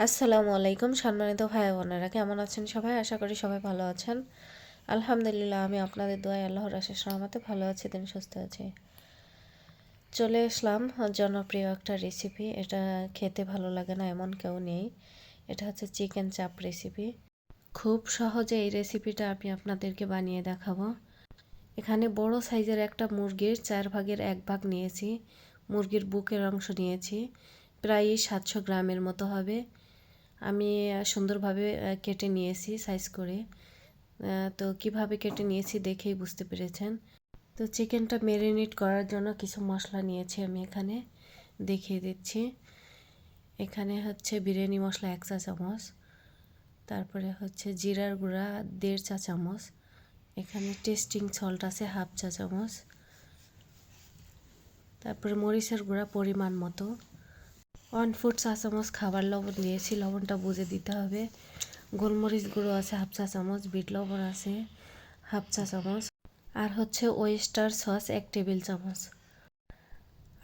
আসসালামু আলাইকুম সম্মানিত ভাই বোনেরা, কেমন আছেন সবাই? আশা করি সবাই ভালো আছেন। আলহামদুলিল্লাহ, আমি আপনাদের দোয়ায় আল্লাহর অশেষ রহমতে ভালো আছি, দিন সুস্থ আছি। চলে আসলাম জনপ্রিয় একটা রেসিপি। এটা খেতে ভালো লাগে না এমন কেউ নেই। এটা হচ্ছে চিকেন চাপ রেসিপি। খুব সহজে এই রেসিপিটা আমি আপনাদেরকে বানিয়ে দেখাবো। এখানে বড় সাইজের একটা মুরগির 4 ভাগের 1 ভাগ নিয়েছি। মুরগির বুকের অংশ নিয়েছি, প্রায় 700 গ্রামের মতো হবে। আমি সুন্দরভাবে কেটে নিয়েছি সাইজ করে। তো কিভাবে কেটে নিয়েছি দেখেই বুঝতে পেরেছেন। তো চিকেনটা ম্যারিনেট করার জন্য কিছু মশলা নিয়েছি আমি এখানে দেখিয়ে দিচ্ছি। এখানে হচ্ছে বিরিয়ানি মশলা 1 চা চামচ, তারপরে হচ্ছে জিরার গুঁড়া 1.5 চা চামচ, এখানে টেস্টিং সল্ট আছে 1/2 চা চামচ, তারপরে মরিচের গুঁড়া পরিমাণ মতো, 1/4 চা চামচ খাবার লবণ দিয়েছি, লবণটা বুঝে দিতে হবে। গোলমরিচ গুঁড়ো আছে 1/2 চা চামচ, বিট লবণ আছে 1/2 চা চামচ, আর হচ্ছে ওয়েস্টার সস 1 টেবিল চামচ।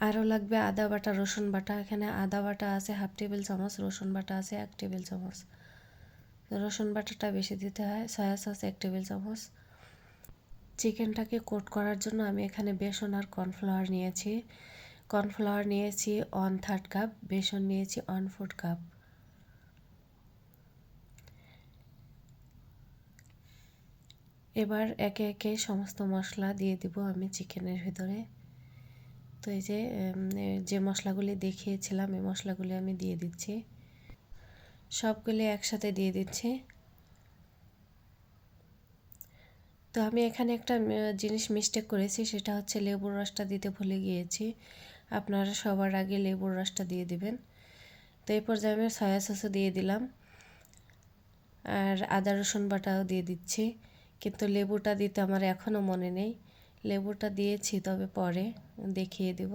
আরও লাগবে আদা বাটা, রসুন বাটা। এখানে আদা বাটা আছে 1/2 টেবিল চামচ, রসুন বাটা আছে 1 টেবিল চামচ। রসুন বাটাটা বেশি দিতে হয়। সয়া সস 1 টেবিল চামচ। চিকেনটাকে কোট করার জন্য আমি এখানে বেসন আর কর্নফ্লাওয়ার নিয়েছি। কর্নফ্লাওয়ার নিয়েছি 1/3 কাপ, বেসন নিয়েছি 1/4 কাপ। এবার একে একে সমস্ত মশলা দিয়ে দিব আমি চিকেনের ভিতরে। তো এই যে মশলাগুলি দেখিয়েছিলাম, এই মশলাগুলি আমি দিয়ে দিচ্ছি, সবগুলি একসাথে দিয়ে দিচ্ছি। তো আমি এখানে একটা জিনিস মিস্টেক করেছি, সেটা হচ্ছে লেবুর রসটা দিতে ভুলে গিয়েছি। আপনারা সবার আগে লেবুর রসটা দিয়ে দিবেন। তো এই পর্যায়ে আমি সয়া সসও দিয়ে দিলাম, আর আদা রসুন বাটাও দিয়ে দিচ্ছি। কিন্তু লেবুটা দিতে আমার এখনও মনে নেই। লেবুটা দিয়েছি, তবে পরে দেখিয়ে দেব।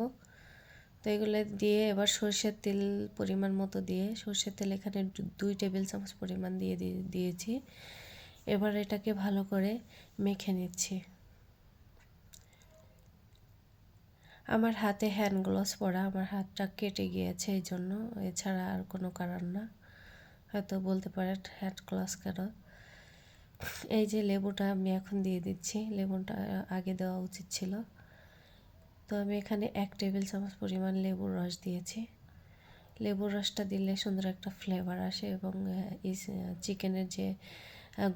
তো এগুলো দিয়ে এবার সরষের তেল পরিমাণ মতো দিয়ে, সরষের তেল এখানে 2 টেবিল চামচ পরিমাণ দিয়েছি। এবার এটাকে ভালো করে মেখে নিচ্ছি। আমার হাতে হ্যান্ড গ্লোভস পরা, আমার হাতটা কেটে গিয়েছে, এই জন্য, এছাড়া আর কোনো কারণ না। হয়তো বলতে পারেন হ্যান্ড গ্লোভস কেন। এই যে লেবুটা আমি এখন দিয়ে দিচ্ছি, লেবুটা আগে দেওয়া উচিত ছিল। তো আমি এখানে 1 টেবিল চামচ পরিমাণ লেবুর রস দিয়েছি। লেবুর রসটা দিলে সুন্দর একটা ফ্লেভার আসে এবং এই চিকেনের যে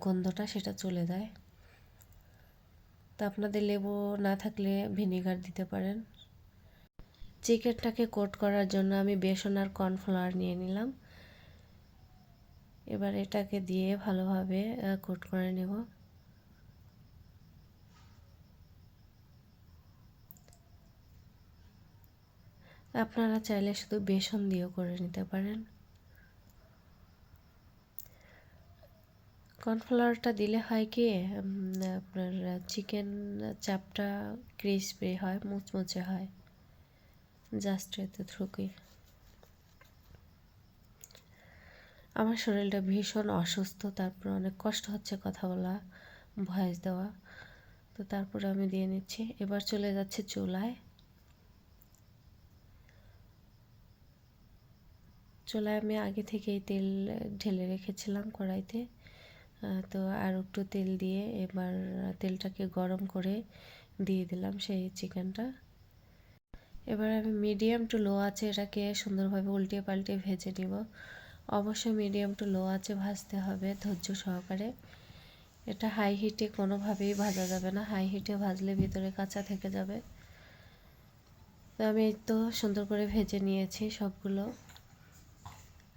গন্ধটা সেটা চলে যায়। তো আপনাদের লেবু না থাকলে ভিনেগার দিতে পারেন। চিকেনটাকে কোট করার জন্য আমি বেসন আর কর্নফ্লাওয়ার নিয়ে নিলাম। এবার এটাকে দিয়ে ভালোভাবে কোট করে নেব। আপনারা চাইলে শুধু বেসন দিয়েও করে নিতে পারেন। কর্নফ্লাওয়ারটা দিলে হয় কি, আপনার চিকেন চাপটা ক্রিসপি হয়, মুচমুচে হয়, জাস্ট এতটুকুই। আমার শরীরটা ভীষণ অসুস্থ, তারপর অনেক কষ্ট হচ্ছে কথা বলা, ভয়েস দেওয়া। তো তারপরে আমি দিয়ে নিচ্ছি। এবার চলে যাচ্ছে চুলায়। চুলায় আমি আগে থেকেই তেল ঢেলে রেখেছিলাম কড়াইতে। তো আর একটু তেল দিয়ে এবার তেলটাকে গরম করে দিয়ে দিলাম সেই চিকেনটা। এবার আমি মিডিয়াম টু লো আছে এটাকে সুন্দরভাবে উল্টে পাল্টে ভেজে নিব। অবশ্যই মিডিয়াম টু লো আছে ভাজতে হবে ধৈর্য সহকারে। এটা হাই হিটে কোনোভাবেই ভাজা যাবে না, হাই হিটে ভাজলে ভিতরে কাঁচা থেকে যাবে। তো আমি এই তো সুন্দর করে ভেজে নিয়েছি সবগুলো।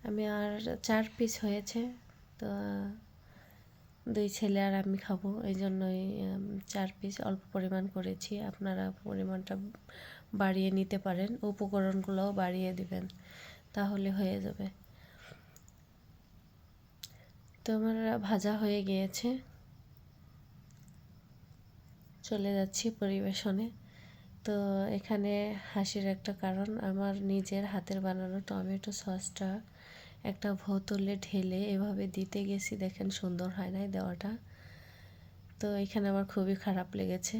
আমি আর 4 পিস হয়েছে, তো 2 ছেলে আর আমি খাবো, এই জন্যই 4 পিস অল্প পরিমাণ করেছি। আপনারা পরিমাণটা বাড়িয়ে নিতে পারেন, উপকরণগুলোও বাড়িয়ে দিবেন, তাহলে হয়ে যাবে। তো আমার ভাজা হয়ে গিয়েছে, চলে যাচ্ছি পরিবেশনে। তো এখানে হাসির একটা কারণ, আমার নিজের হাতের বানানো টমেটো সসটা একটা বোতলে ঢেলে এভাবে দিতে গেছি, দেখেন সুন্দর হয় নাই দেওয়াটা। তো এখানে আমার খুবই খারাপ লেগেছে,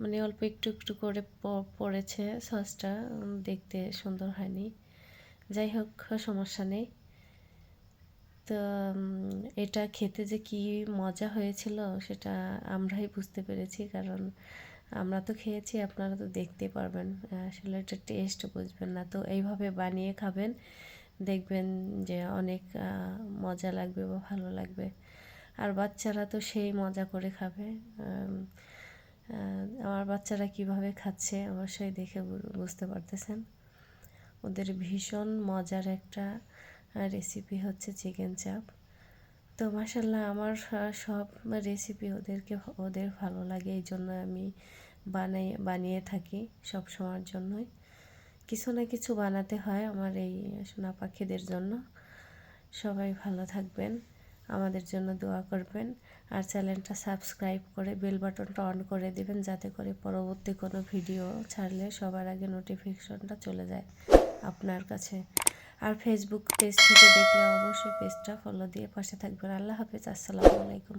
মানে অল্প একটু একটু করে পড়েছে সসটা, দেখতে সুন্দর হয়নি। যাই হোক, সমস্যা নেই। তো এটা খেতে যে কি মজা হয়েছিল সেটা আমরাই বুঝতে পেরেছি, কারণ আমরা তো খেয়েছি, আপনারা তো দেখতে পারবেন, আসলে এটা টেস্ট বুঝবেন না। তো এইভাবে বানিয়ে খাবেন, দেখবেন যে অনেক মজা লাগবে বা ভালো লাগবে। আর বাচ্চারা তো সেই মজা করে খাবে। আমার বাচ্চারা কিভাবে খাচ্ছে অবশ্যই দেখে বুঝতে পারতেছেন। ওদের ভীষণ মজার একটা রেসিপি হচ্ছে চিকেন চাপ। তো মাশাল্লাহ আমার সব রেসিপি ওদের ভালো লাগে, এই জন্য আমি বানিয়ে থাকি সব সময়ের জন্যই। কিছু না কিছু বানাতে হয় আমার এই সোনা পাখিদের জন্য। সবাই ভালো থাকবেন, আমাদের জন্য দোয়া করবেন, আর চ্যানেলটা সাবস্ক্রাইব করে বেল বাটনটা অন করে দিবেন, যাতে করে পরবর্তী কোনো ভিডিও ছাড়লে সবার আগে নোটিফিকেশনটা চলে যায় আপনার কাছে। আর ফেসবুক পেজ থেকে দেখলে অবশ্যই পেজটা ফলো দিয়ে পাশে থাকবেন। আল্লাহ হাফেজ, আসসালামু আলাইকুম।